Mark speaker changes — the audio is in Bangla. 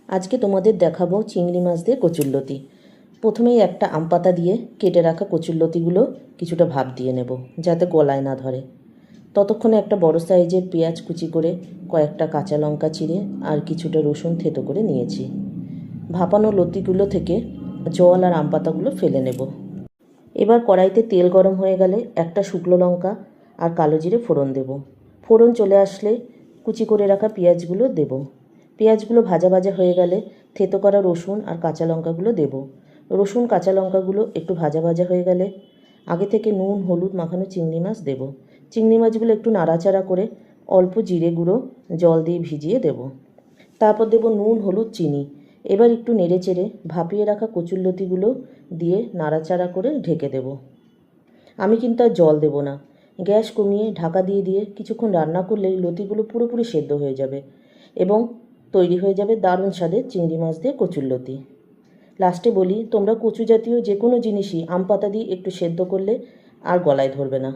Speaker 1: আজকে তোমাদের দেখাবো চিংড়ি মাছ দিয়ে কচুরলতি। প্রথমেই একটা আম পাতা দিয়ে কেটে রাখা কচুরলতিগুলো কিছুটা ভাপ দিয়ে নেব, যাতে গলায় না ধরে। ততক্ষণে একটা বড় সাইজের পেঁয়াজ কুচি করে, কয়েকটা কাঁচা লঙ্কা চিড়ে আর কিছুটা রসুন থেতো করে নিয়েছি। ভাপানো লতিগুলো থেকে জল আর আম পাতাগুলো ফেলে নেব। এবার কড়াইতে তেল গরম হয়ে গেলে একটা শুকনো লঙ্কা আর কালো জিরে ফোড়ন দেব। ফোড়ন চলে আসলে কুচি করে রাখা পেঁয়াজগুলো দেব। পেঁয়াজগুলো ভাজা ভাজা হয়ে গেলে থেতো করা রসুন আর কাঁচা লঙ্কাগুলো দেব। রসুন কাঁচা লঙ্কাগুলো একটু ভাজা ভাজা হয়ে গেলে আগে থেকে নুন হলুদ মাখানো চিংড়ি মাছ দেব। চিংড়ি মাছগুলো একটু নাড়াচাড়া করে অল্প জিরে গুঁড়ো জল দিয়ে ভিজিয়ে দেব। তারপর দেব নুন হলুদ চিনি। এবার একটু নেড়ে চেড়ে ভাপিয়ে রাখা কচুরলতিগুলো দিয়ে নাড়াচাড়া করে ঢেকে দেব। আমি কিন্তু আর জল দেব না। গ্যাস কমিয়ে ঢাকা দিয়ে দিয়ে কিছুক্ষণ রান্না করলেই লতিগুলো পুরোপুরি সেদ্ধ হয়ে যাবে এবং তৈরি হয়ে যাবে দারুণ স্বাদের চিংড়ি মাছ দিয়ে কচুরলতি। লাস্টে বলি, তোমরা কচু জাতীয় যে কোনো জিনিসই আম পাতা দিয়ে একটু সেদ্ধ করলে আর গলায় ধরবে না।